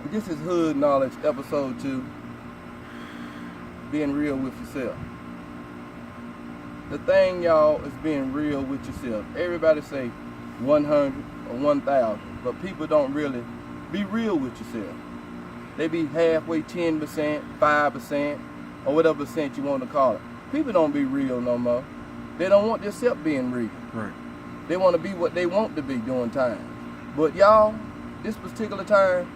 This is Hood Knowledge, episode 2, being real with yourself. The thing, y'all, is being real with yourself. Everybody say 100 or 1,000, but people don't really be real with yourself. They be halfway, 10%, 5%, or whatever percent you want to call it. People don't be real no more. They don't want themselves being real. Right. They want to be what they want to be during times. But y'all, this particular time,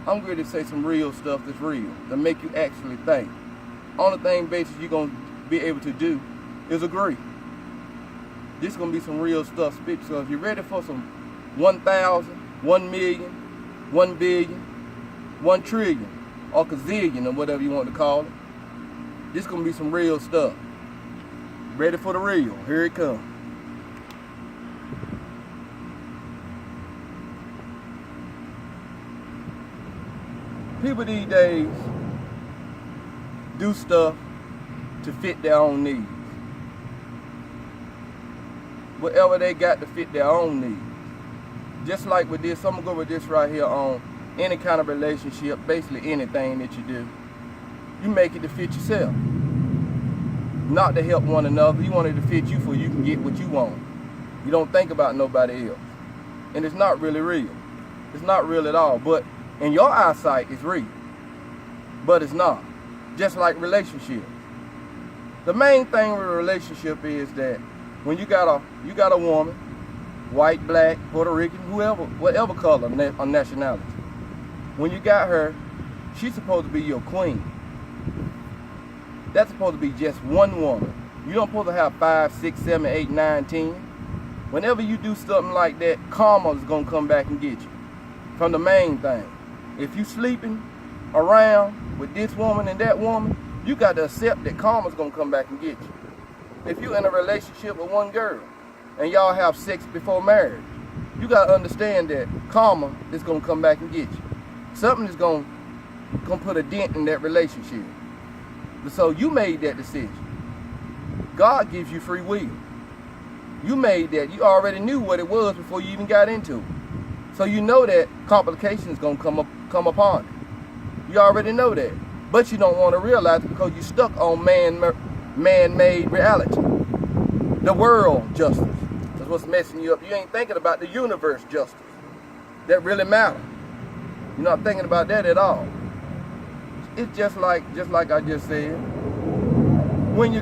I'm ready to say some real stuff that's real, to make you actually think. Only thing basis you're going to be able to do is agree. This is going to be some real stuff. So if you're ready for some 1,000, 1 million, 1 billion, 1 trillion, or gazillion, or whatever you want to call it, this is going to be some real stuff. Ready for the real. Here it comes. People these days do stuff to fit their own needs. Whatever they got to fit their own needs. Just like with this, I'm going to go with this right here on any kind of relationship, basically anything that you do. You make it to fit yourself. Not to help one another. You want it to fit you so you can get what you want. You don't think about nobody else. And it's not really real. It's not real at all. But in your eyesight, it's real. But it's not. Just like relationships. The main thing with a relationship is that when you got a woman, white, black, Puerto Rican, whoever, whatever color or nationality, when you got her, she's supposed to be your queen. That's supposed to be just one woman. You don't supposed to have 5, 6, 7, 8, 9, 10. Whenever you do something like that, karma is gonna come back and get you. From the main thing. If you sleeping around with this woman and that woman, you got to accept that karma's gonna come back and get you. If you're in a relationship with one girl and y'all have sex before marriage, you got to understand that karma is gonna come back and get you. Something is gonna put a dent in that relationship. So you made that decision. God gives you free will. You made that. You already knew what it was before you even got into it. So you know that complications gonna come upon it. You already know that. But you don't want to realize it because you're stuck on man-made reality. The world justice. That's what's messing you up. You ain't thinking about the universe justice. That really matters. You're not thinking about that at all. It's just like I just said. When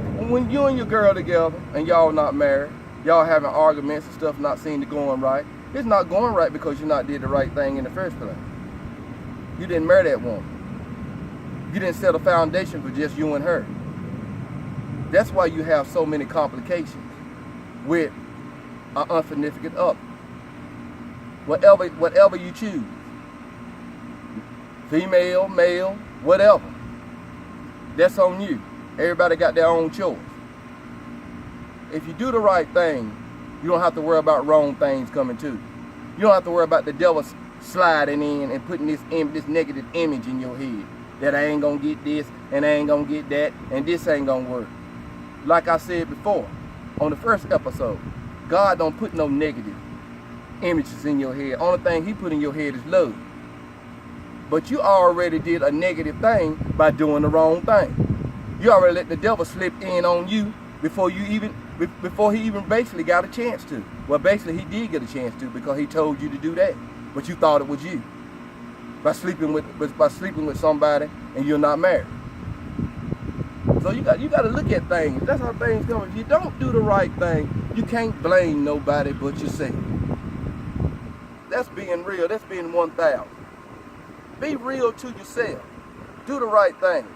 you and your girl together and y'all not married, y'all having arguments and stuff not seem to going right. It's not going right because you not did the right thing in the first place. You didn't marry that woman. You didn't set a foundation for just you and her. That's why you have so many complications with an insignificant other. Whatever you choose. Female, male, whatever. That's on you. Everybody got their own choice. If you do the right thing, you don't have to worry about wrong things coming to you. You don't have to worry about the devil sliding in and putting this negative image in your head. That I ain't gonna get this, and I ain't gonna get that, and this ain't gonna work. Like I said before, on the first episode, God don't put no negative images in your head. Only thing he put in your head is love. But you already did a negative thing by doing the wrong thing. You already let the devil slip in on you before he even basically got a chance to. Well, basically he did get a chance to because he told you to do that, but you thought it was you by sleeping with somebody and you're not married. So you got to look at things. That's how things come. If you don't do the right thing, you can't blame nobody but yourself. That's being real. That's being 1,000. Be real to yourself. Do the right thing.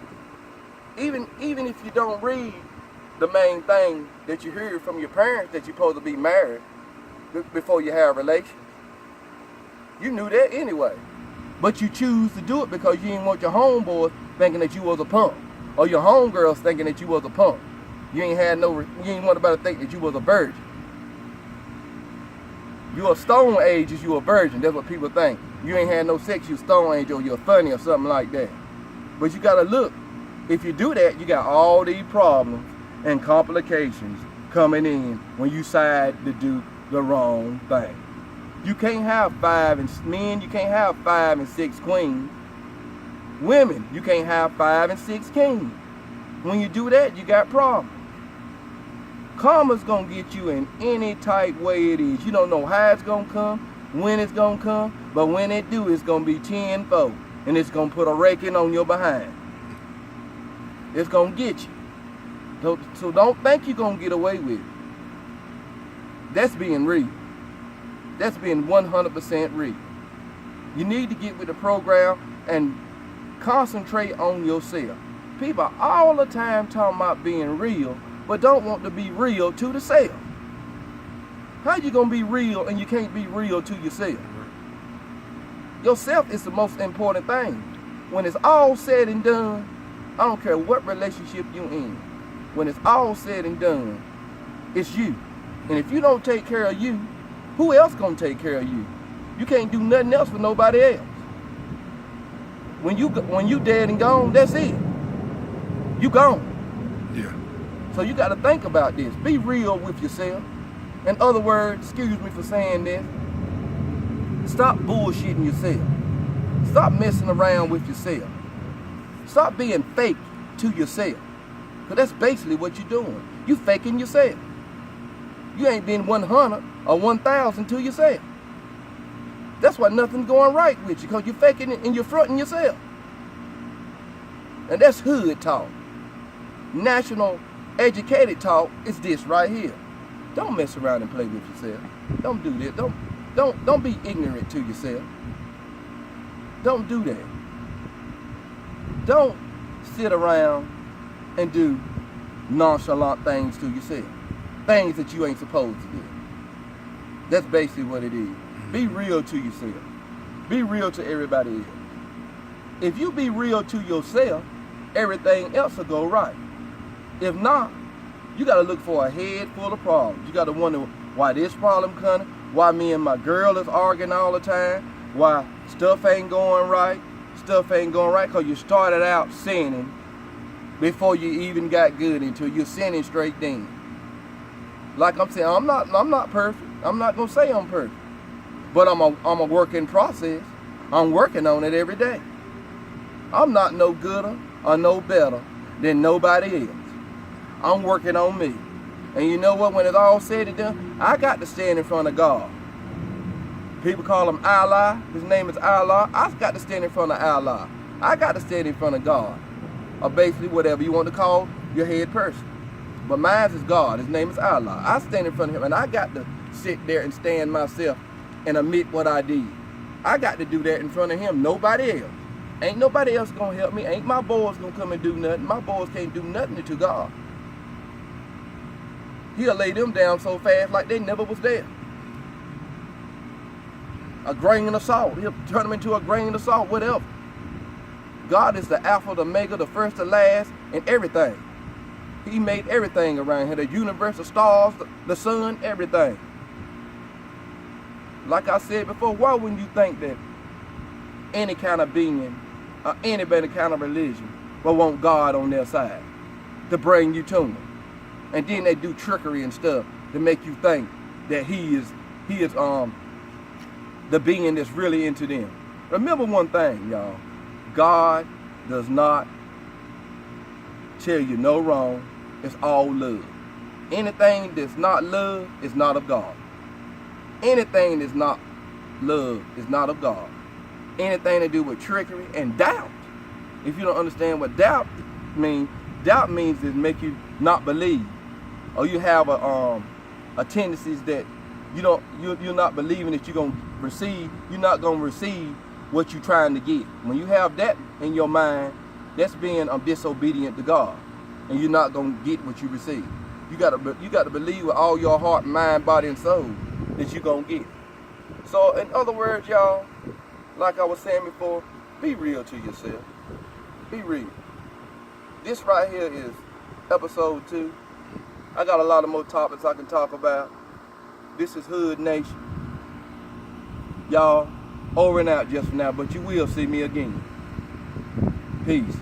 Even if you don't read the main thing that you heard from your parents that you're supposed to be married before you have relations. You knew that anyway. But you choose to do it because you didn't want your homeboys thinking that you was a punk. Or your homegirls thinking that you was a punk. You ain't want nobody to think that you was a virgin. You a stone age is you a virgin. That's what people think. You ain't had no sex, you a stone age or you're funny or something like that. But you gotta look. If you do that, you got all these problems and complications coming in when you decide to do the wrong thing. You can't have men, you can't have 5 and 6 queens. Women, you can't have 5 and 6 kings. When you do that, you got problems. Karma's gonna get you in any type way it is. You don't know how it's gonna come, when it's gonna come, but when it do, it's gonna be tenfold, and it's gonna put a raking on your behind. It's gonna get you. So don't think you're gonna get away with it. That's being real. That's being 100% real. You need to get with the program and concentrate on yourself. People all the time talking about being real, but don't want to be real to the self. How you gonna be real and you can't be real to yourself? Yourself is the most important thing. When it's all said and done, I don't care what relationship you're in. When it's all said and done, it's you. And if you don't take care of you, who else gonna take care of you? You can't do nothing else for nobody else. When you dead and gone, that's it. You gone. Yeah. So you got to think about this. Be real with yourself. In other words, excuse me for saying this, stop bullshitting yourself. Stop messing around with yourself. Stop being fake to yourself. Because that's basically what you're doing. You faking yourself. You ain't been 100 or 1,000 to yourself. That's why nothing's going right with you, because you're faking it and you're fronting yourself. And that's hood talk. National educated talk is this right here. Don't mess around and play with yourself. Don't do this. Don't be ignorant to yourself. Don't do that. Don't sit around and do nonchalant things to yourself. Things that you ain't supposed to do. That's basically what it is. Be real to yourself. Be real to everybody else. If you be real to yourself, everything else will go right. If not, you got to look for a head full of problems. You got to wonder why this problem coming, why me and my girl is arguing all the time, why stuff ain't going right. Stuff ain't going right because you started out sinning before you even got good into it. You're sinning straight then. Like I'm saying, I'm not perfect. I'm not gonna say I'm perfect, but I'm a work in process. I'm working on it every day. I'm not no gooder or no better than nobody else. I'm working on me. And you know what? When it's all said and done, I got to stand in front of God. People call him Allah. His name is Allah. I've got to stand in front of Allah. I got to stand in front of God. Or basically whatever you want to call your head person. But mine is God. His name is Allah. I stand in front of him, and I got to sit there and stand myself and admit what I did. I got to do that in front of him. Nobody else. Ain't nobody else going to help me. Ain't my boys going to come and do nothing. My boys can't do nothing to God. He'll lay them down so fast like they never was there. A grain of salt. He'll turn them into a grain of salt, whatever. God is the Alpha, the Omega, the first, the last, and everything. He made everything around here. The universe, the stars, the sun, everything. Like I said before, why wouldn't you think that any kind of being or any kind of religion will want God on their side to bring you to him? And then they do trickery and stuff to make you think that he is the being that's really into them. Remember one thing, y'all. God does not tell you no wrong. It's all love. Anything that's not love is not of God. Anything that's not love is not of God. Anything to do with trickery and doubt. If you don't understand what doubt means it make you not believe, or you have a tendencies that you're not believing that you're gonna receive. You're not gonna receive what you're trying to get. When you have that in your mind, that's being disobedient to God. And you're not gonna get what you receive. You gotta believe with all your heart, mind, body, and soul that you're gonna get. So in other words, y'all, like I was saying before, be real to yourself. Be real. This right here is episode 2. I got a lot of more topics I can talk about. This is Hood Nation. Y'all, over and out just for now, but you will see me again. Peace.